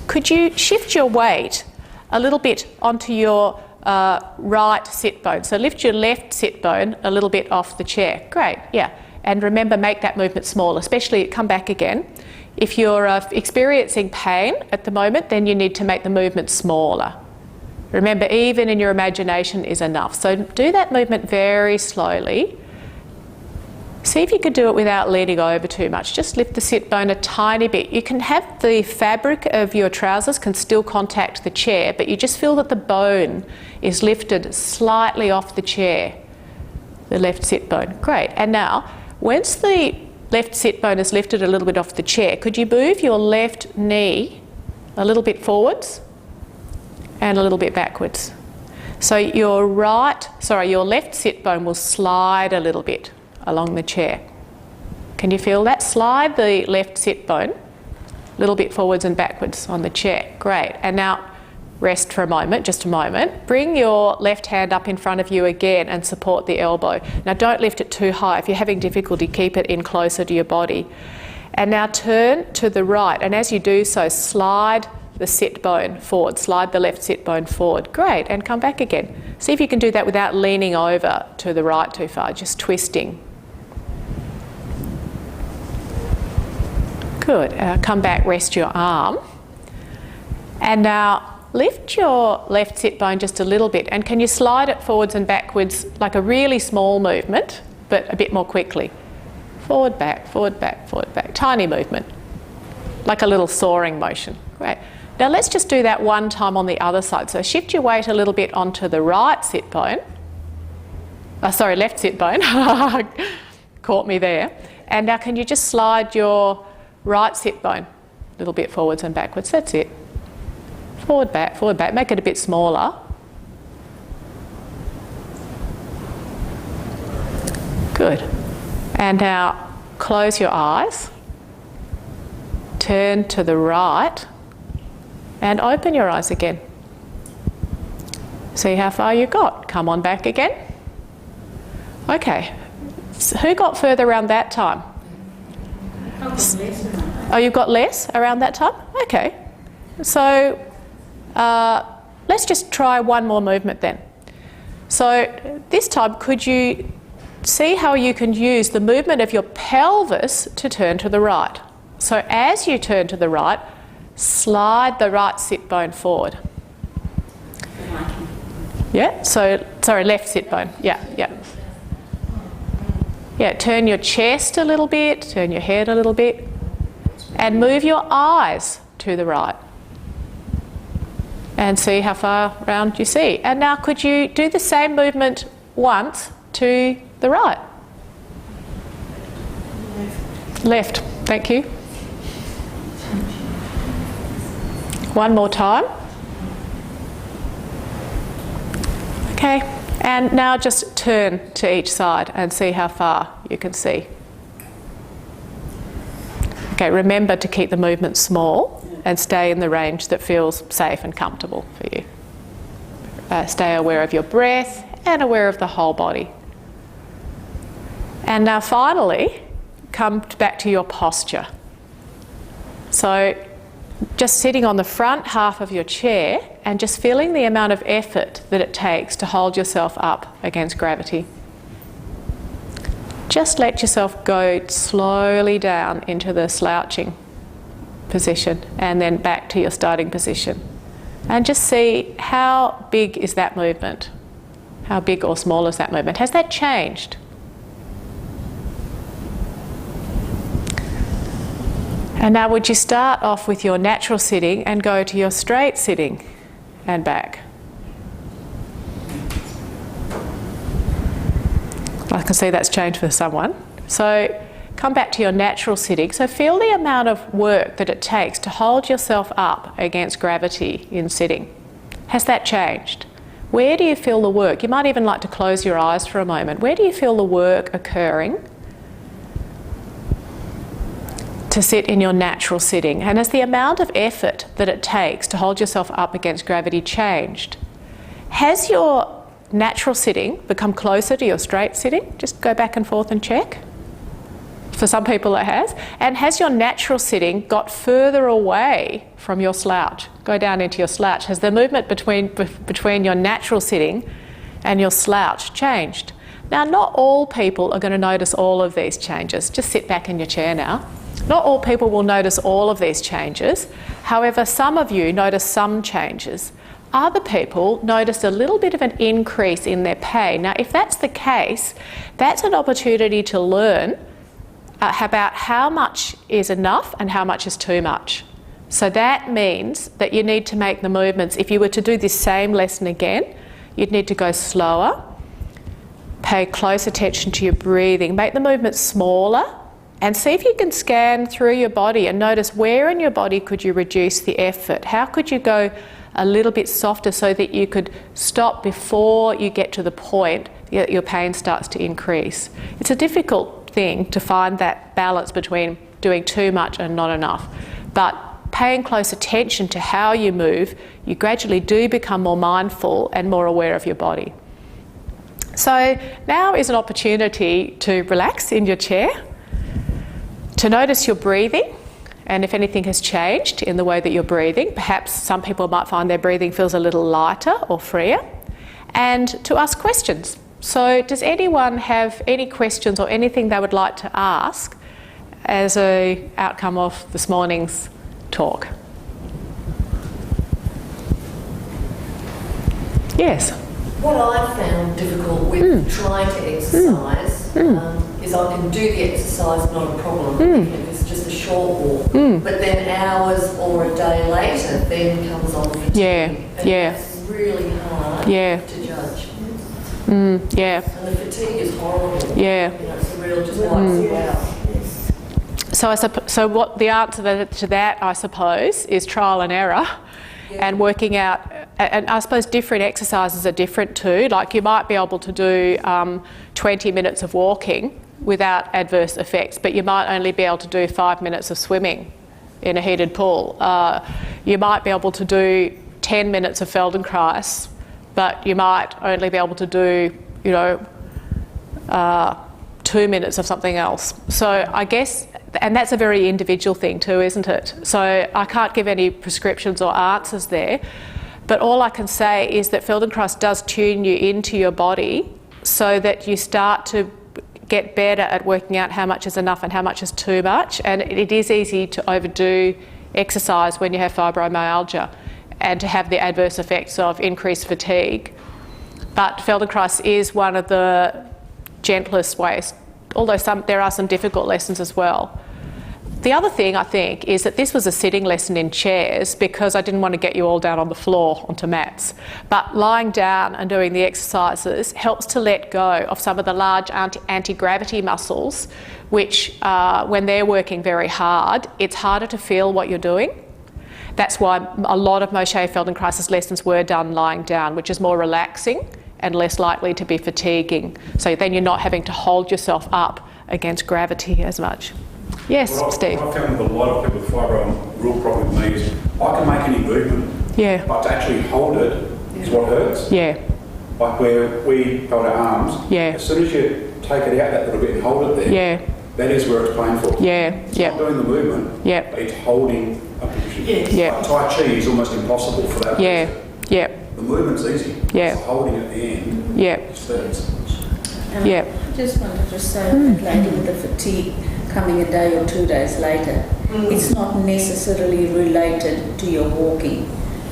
Could you shift your weight a little bit onto your right sit bone? So lift your left sit bone a little bit off the chair. Great, yeah. And remember, make that movement small, especially come back again. If you're experiencing pain at the moment, then you need to make the movement smaller. Remember, even in your imagination is enough. So do that movement very slowly. See if you could do it without leaning over too much. Just lift the sit bone a tiny bit. You can have the fabric of your trousers can still contact the chair, but you just feel that the bone is lifted slightly off the chair, the left sit bone. Great. And now, once the left sit bone is lifted a little bit off the chair, could you move your left knee a little bit forwards and a little bit backwards? So your left sit bone will slide a little bit along the chair. Can you feel that? Slide the left sit bone a little bit forwards and backwards on the chair. Great. And now rest for a moment, just a moment. Bring your left hand up in front of you again and support the elbow. Now don't lift it too high. If you're having difficulty, keep it in closer to your body. And now turn to the right, and as you do so, slide the sit bone forward. Slide the left sit bone forward. Great. And come back again. See if you can do that without leaning over to the right too far, just twisting. Good. Come back, rest your arm. And now lift your left sit bone just a little bit, and can you slide it forwards and backwards like a really small movement, but a bit more quickly? Forward, back, forward, back, forward, back. Tiny movement, like a little soaring motion. Great. Now let's just do that one time on the other side. So shift your weight a little bit onto the right sit bone. Left sit bone. Caught me there. And now can you just slide your right sit bone a little bit forwards and backwards. That's it. Forward, back, forward, back. Make it a bit smaller. Good. And now close your eyes. Turn to the right and open your eyes again. See how far you got. Come on back again. Okay. So who got further around that time? Oh, you've got less around that time? Okay. So let's just try one more movement then. So this time, could you see how you can use the movement of your pelvis to turn to the right? So as you turn to the right, slide the right sit bone forward. Yeah, left sit bone. Yeah. Yeah, turn your chest a little bit, turn your head a little bit, and move your eyes to the right. And see how far round you see. And now could you do the same movement once to the right? Left, thank you. One more time. Okay, And now just turn to each side and see how far you can see. Okay, remember to keep the movement small and stay in the range that feels safe and comfortable for you. Stay aware of your breath and aware of the whole body. And now finally, come back to your posture. So just sitting on the front half of your chair and just feeling the amount of effort that it takes to hold yourself up against gravity. Just let yourself go slowly down into the slouching position and then back to your starting position. And just see how big is that movement? How big or small is that movement? Has that changed? And now would you start off with your natural sitting and go to your straight sitting and back? I can see that's changed for someone. So come back to your natural sitting. So feel the amount of work that it takes to hold yourself up against gravity in sitting. Has that changed? Where do you feel the work? You might even like to close your eyes for a moment. Where do you feel the work occurring to sit in your natural sitting? And has the amount of effort that it takes to hold yourself up against gravity changed? Has your natural sitting become closer to your straight sitting? Just go back and forth and check. For some people it has. And has your natural sitting got further away from your slouch? Go down into your slouch. Has the movement between your natural sitting and your slouch changed? Now, not all people are going to notice all of these changes. Just sit back in your chair now. Not all people will notice all of these changes. However, some of you notice some changes. Other people notice a little bit of an increase in their pain. Now, if that's the case, that's an opportunity to learn about how much is enough and how much is too much. So that means that you need to make the movements. If you were to do this same lesson again, you'd need to go slower, pay close attention to your breathing, make the movements smaller, and see if you can scan through your body and notice where in your body could you reduce the effort. How could you go a little bit softer so that you could stop before you get to the point that your pain starts to increase. It's a difficult thing to find that balance between doing too much and not enough. But paying close attention to how you move, you gradually do become more mindful and more aware of your body. So now is an opportunity to relax in your chair, to notice your breathing, and if anything has changed in the way that you're breathing. Perhaps some people might find their breathing feels a little lighter or freer, and to ask questions. So does anyone have any questions or anything they would like to ask as an outcome of this morning's talk? Yes? What I found difficult with trying to exercise is I can do the exercise, not a problem, even if it's just a short walk. But then hours or a day later, then comes on fatigue. And it's really hard to judge. And the fatigue is horrible. It's a real just wipes you out. So what the answer to that, I suppose, is trial and error. And working out, and I suppose different exercises are different too. Like you might be able to do 20 minutes of walking without adverse effects, but you might only be able to do 5 minutes of swimming in a heated pool. You might be able to do 10 minutes of Feldenkrais, but you might only be able to do, 2 minutes of something else. So I guess, and that's a very individual thing too, isn't it? So I can't give any prescriptions or answers there, but all I can say is that Feldenkrais does tune you into your body so that you start to get better at working out how much is enough and how much is too much. And it is easy to overdo exercise when you have fibromyalgia and to have the adverse effects of increased fatigue. But Feldenkrais is one of the gentlest ways, although there are some difficult lessons as well. The other thing I think is that this was a sitting lesson in chairs because I didn't want to get you all down on the floor onto mats. But lying down and doing the exercises helps to let go of some of the large anti-gravity muscles, which when they're working very hard, it's harder to feel what you're doing. That's why a lot of Moshe Feldenkrais' lessons were done lying down, which is more relaxing and less likely to be fatiguing. So then you're not having to hold yourself up against gravity as much. Yes, Steve? What I found with a lot of people with fibro, real problem with me is I can make any movement, Yeah. but to actually hold it is what hurts. Yeah. Like where we hold our arms, Yeah. as soon as you take it out that little bit and hold it there, Yeah. that is where it's painful. Yeah. It's Yeah. not doing the movement, Yeah. but it's holding a position. Yes. Yeah. Like Tai Chi is almost impossible for that Yeah. person. Yeah. The movement's easy. Yeah. It's holding at the end. Yeah. Hurts. Yeah. I just wanted to say that lady with the fatigue coming a day or 2 days later, it's not necessarily related to your walking.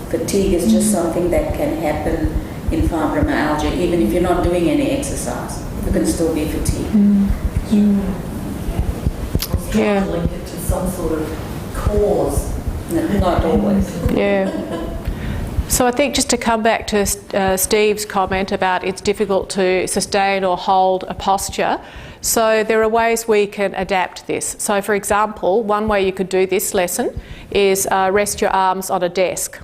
Fatigue is just something that can happen in fibromyalgia, even if you're not doing any exercise. You can still be fatigued. I was trying to link it to some sort of cause. Not always. Yeah. So I think just to come back to Steve's comment about it's difficult to sustain or hold a posture. So there are ways we can adapt this. So for example, one way you could do this lesson is rest your arms on a desk.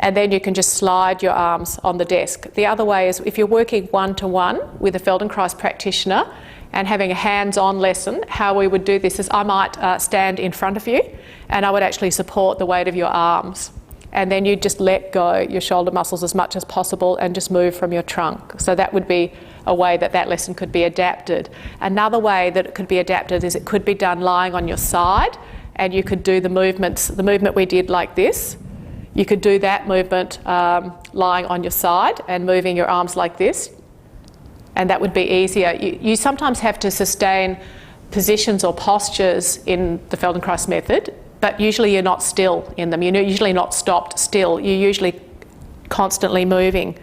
And then you can just slide your arms on the desk. The other way is if you're working one-to-one with a Feldenkrais practitioner and having a hands-on lesson, how we would do this is I might stand in front of you and I would actually support the weight of your arms. And then you just let go your shoulder muscles as much as possible and just move from your trunk. So that would be a way that that lesson could be adapted. Another way that it could be adapted is it could be done lying on your side, and you could do the movement we did like this. You could do that movement lying on your side and moving your arms like this, and that would be easier. You sometimes have to sustain positions or postures in the Feldenkrais method, but usually you're not still in them. You're usually not stopped still. You're usually constantly moving,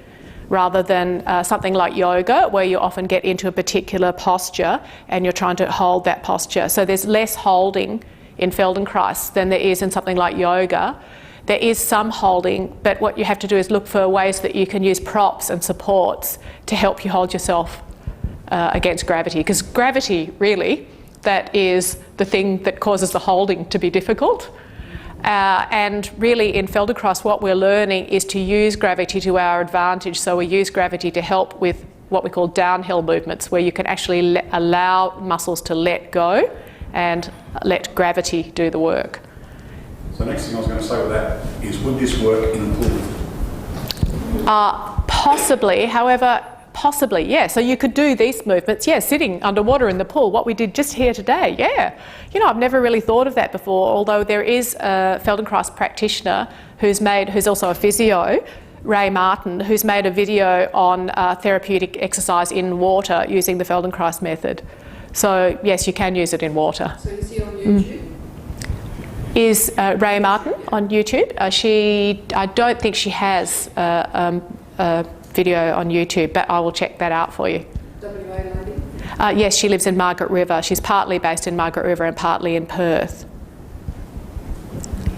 rather than something like yoga, where you often get into a particular posture and you're trying to hold that posture. So there's less holding in Feldenkrais than there is in something like yoga. There is some holding, but what you have to do is look for ways that you can use props and supports to help you hold yourself against gravity. Because gravity, really, that is the thing that causes the holding to be difficult. And really in Feldenkrais what we're learning is to use gravity to our advantage. So we use gravity to help with what we call downhill movements, where you can actually allow muscles to let go and let gravity do the work. So the next thing I was going to say with that is, would this work in the pool? Possibly, however, possibly, yeah. So you could do these movements, yeah, sitting underwater in the pool, what we did just here today, yeah. You know, I've never really thought of that before, although there is a Feldenkrais practitioner who's also a physio, Ray Martin, who's made a video on therapeutic exercise in water using the Feldenkrais method. So yes, you can use it in water. So is he on YouTube? Is Ray Martin on YouTube? I don't think she has a video on YouTube, but I will check that out for you. WA lady? Yes, she lives in Margaret River. She's partly based in Margaret River and partly in Perth.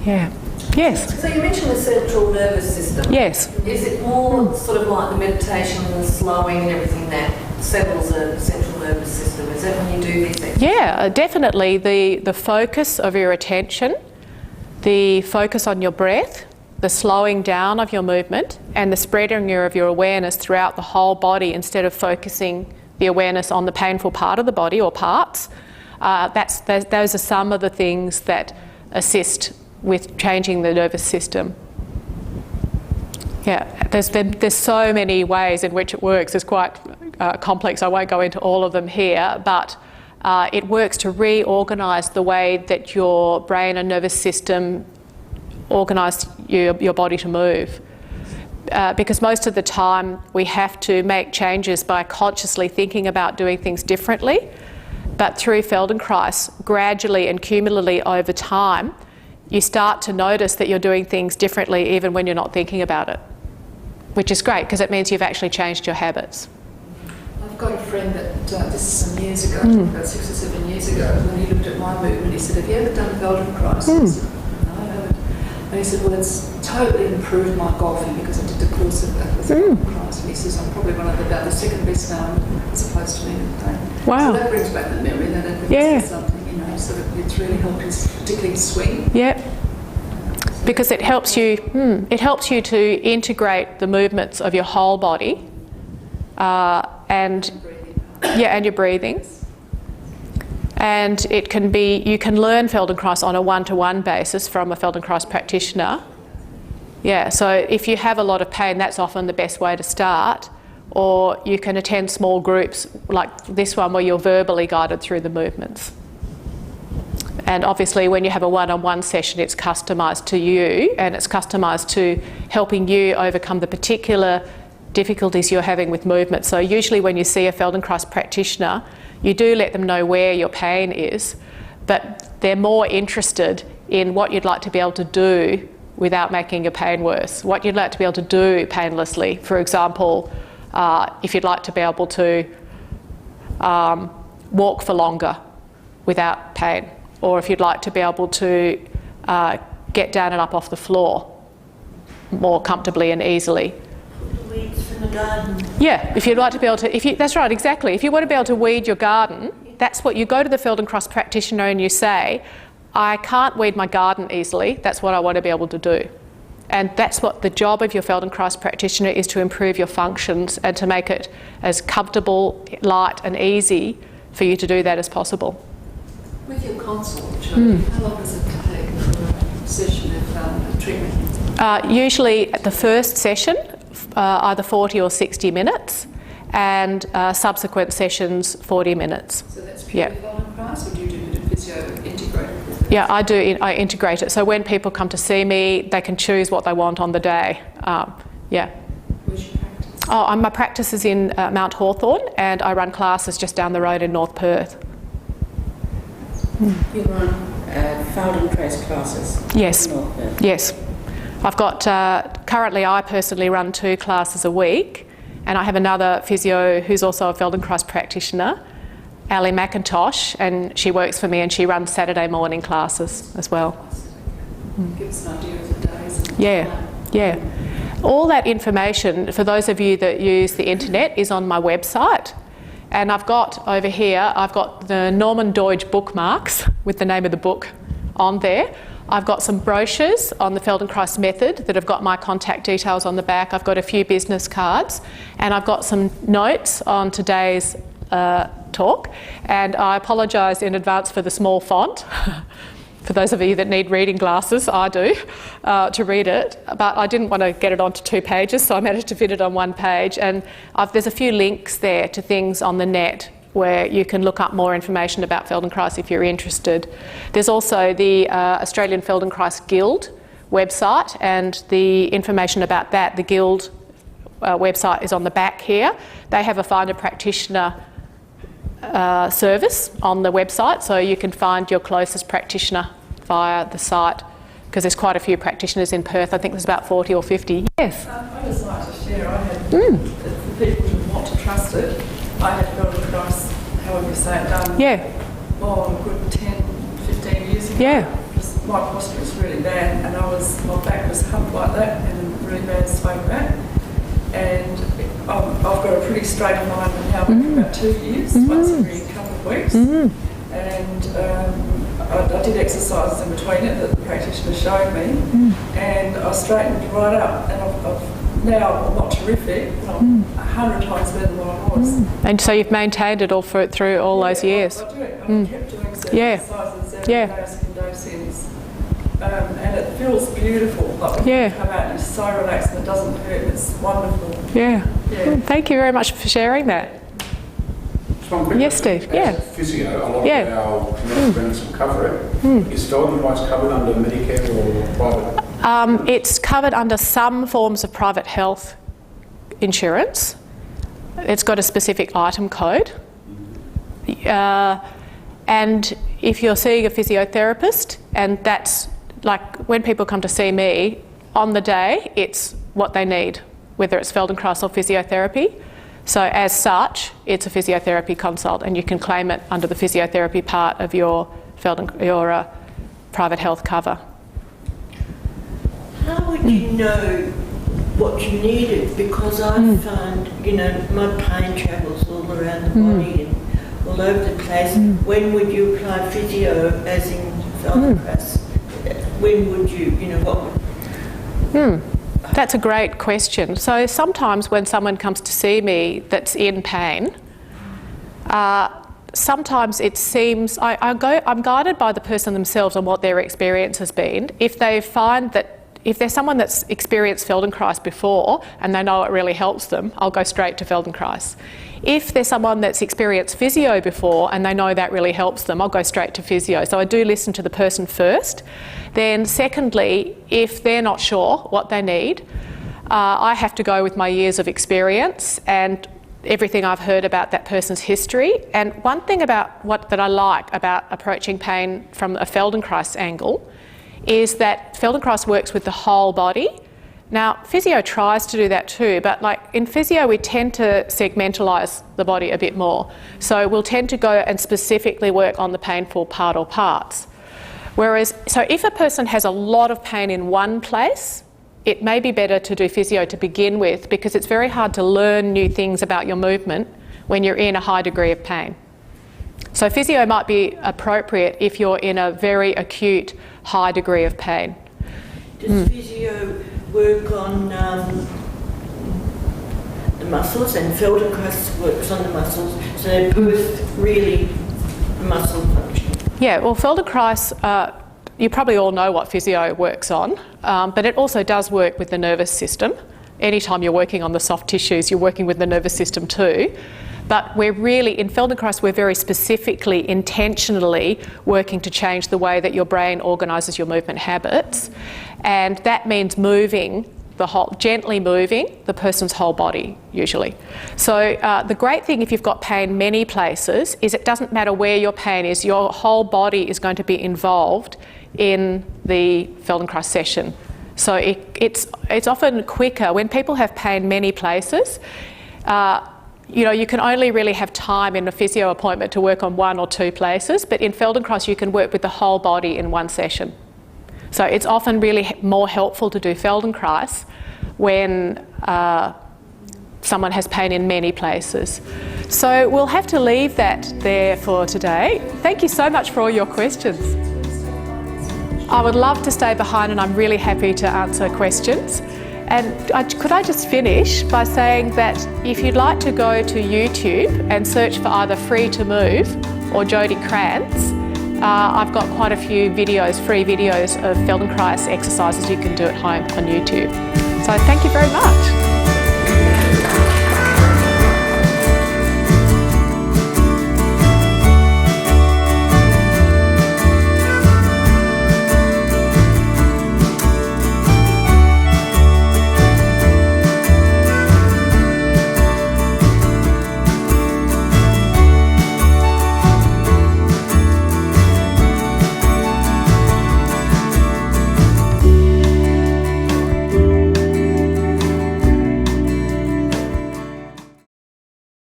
Yeah. Yes. So you mentioned the central nervous system. Yes. Is it more sort of like the meditation and the slowing and everything that settles a central nervous system? Is that when you do these exercises? Yeah, definitely. The focus of your attention, the focus on your breath, the slowing down of your movement, and the spreading of your awareness throughout the whole body instead of focusing the awareness on the painful part of the body or parts. Those are some of the things that assist with changing the nervous system. Yeah, there's so many ways in which it works. It's quite complex. I won't go into all of them here, but it works to reorganise the way that your brain and nervous system organise your body to move. Because most of the time we have to make changes by consciously thinking about doing things differently, but through Feldenkrais, gradually and cumulatively over time, you start to notice that you're doing things differently even when you're not thinking about it, which is great because it means you've actually changed your habits. I've got a friend that, this is some years ago, about 6 or 7 years ago, when he looked at my movement, he said, "Have you ever done Feldenkrais?" I said, "No, I haven't." And he said, "Well, it's totally improved my golfing because I did the course of that with Feldenkrais." And he says, "I'm probably about the second best now as opposed to me at the time." Wow. So that brings back the memory that it is something, so that it's really helped us, particularly swing. Yeah. Because it helps you to integrate the movements of your whole body and your breathing. And it can be, you can learn Feldenkrais on a one-to-one basis from a Feldenkrais practitioner. Yeah, so if you have a lot of pain, that's often the best way to start. Or you can attend small groups like this one where you're verbally guided through the movements. And obviously when you have a one-on-one session, it's customised to you, and it's customised to helping you overcome the particular difficulties you're having with movement. So usually when you see a Feldenkrais practitioner, you do let them know where your pain is, but they're more interested in what you'd like to be able to do without making your pain worse. What you'd like to be able to do painlessly. For example, if you'd like to be able to walk for longer without pain, or if you'd like to be able to get down and up off the floor more comfortably and easily. Weeds from the garden. Yeah, if you'd like to be able to, that's right, exactly. If you want to be able to weed your garden, that's what you go to the Feldenkrais practitioner and you say, I can't weed my garden easily, that's what I want to be able to do. And that's what the job of your Feldenkrais practitioner is, to improve your functions and to make it as comfortable, light and easy for you to do that as possible. With your consult, Jodie, how long does it take for a session of treatment? Usually at the first session, either 40 or 60 minutes, and subsequent sessions 40 minutes. So that's purely Feldenkrais, or do you do a bit of physio integrated with it? Yeah, I do. I integrate it. So when people come to see me, they can choose what they want on the day. Yeah. Where's your practice? My practice is in Mount Hawthorn, and I run classes just down the road in North Perth. You run Feldenkrais classes? Yes. In North Perth. Yes. I've got, currently I personally run 2 classes a week, and I have another physio who's also a Feldenkrais practitioner, Ali McIntosh, and she works for me and she runs Saturday morning classes as well. Give us an idea of the days. Yeah. All that information, for those of you that use the internet, is on my website. And I've got over here, I've got the Norman Doidge bookmarks with the name of the book on there. I've got some brochures on the Feldenkrais Method that have got my contact details on the back. I've got a few business cards, and I've got some notes on today's talk. And I apologise in advance for the small font. For those of you that need reading glasses, I do, to read it. But I didn't want to get it onto 2 pages, so I managed to fit it on 1 page. And there's a few links there to things on the net where you can look up more information about Feldenkrais if you're interested. There's also the Australian Feldenkrais Guild website, and the information about that, the Guild website, is on the back here. They have a Find a Practitioner service on the website, so you can find your closest practitioner via the site, because there's quite a few practitioners in Perth. I think there's about 40 or 50. Yes? I just like to share, I had, for people who want to trust it, I had Feldenkrais, however you say it, done a good 10, 15 years ago. Yeah. Just, my posture was really bad, and my back was humped like that, and a really bad sway back. And I've got a pretty straight alignment now for about 2 years, once every couple of weeks. And I did exercises in between it that the practitioner showed me, and I straightened right up, and now I'm not terrific, but I'm 100 times better than what I was. And so you've maintained it all through all those years? I do. I kept doing certain exercises every day, second day since. And it feels beautiful. Like when you come out, you're so relaxed and it doesn't hurt. It's wonderful. Yeah. Well, thank you very much for sharing that. Yes, Steve. As a physio, a lot of our community friends will cover it. Is Feldenkrais covered under Medicare or private? It's covered under some forms of private health insurance. It's got a specific item code. And if you're seeing a physiotherapist, and that's like when people come to see me, on the day, it's what they need, whether it's Feldenkrais or physiotherapy. So as such, it's a physiotherapy consult, and you can claim it under the physiotherapy part of your private health cover. How would you know what you needed? Because I find, my pain travels all around the body and all over the place. When would you apply physio, as in Feldenkrais? When would you, what would... That's a great question. So sometimes when someone comes to see me that's in pain, sometimes it seems, I'm guided by the person themselves on what their experience has been. If they find that, if there's someone that's experienced Feldenkrais before and they know it really helps them, I'll go straight to Feldenkrais. If there's someone that's experienced physio before and they know that really helps them, I'll go straight to physio. So I do listen to the person first. Then secondly, if they're not sure what they need, I have to go with my years of experience and everything I've heard about that person's history. And one thing that I like about approaching pain from a Feldenkrais angle is that Feldenkrais works with the whole body. Now, physio tries to do that too, but like in physio, we tend to segmentalise the body a bit more. So we'll tend to go and specifically work on the painful part or parts. Whereas, so if a person has a lot of pain in one place, it may be better to do physio to begin with, because it's very hard to learn new things about your movement when you're in a high degree of pain. So physio might be appropriate if you're in a very acute high degree of pain. Does physio work on the muscles, and Feldenkrais works on the muscles, so they're both really muscle function? Yeah, well, Feldenkrais, you probably all know what physio works on, but it also does work with the nervous system. Anytime you're working on the soft tissues, you're working with the nervous system too. But we're really, in Feldenkrais, we're very specifically, intentionally working to change the way that your brain organises your movement habits. And that means moving gently moving the person's whole body, usually. So the great thing if you've got pain many places is it doesn't matter where your pain is, your whole body is going to be involved in the Feldenkrais session. So it's often quicker. When people have pain many places, you can only really have time in a physio appointment to work on one or two places, but in Feldenkrais you can work with the whole body in one session. So it's often really more helpful to do Feldenkrais when someone has pain in many places. So we'll have to leave that there for today. Thank you so much for all your questions. I would love to stay behind, and I'm really happy to answer questions. And could I just finish by saying that if you'd like to go to YouTube and search for either Free to Move or Jodie Krantz, I've got quite a few videos, free videos of Feldenkrais exercises you can do at home on YouTube. So thank you very much.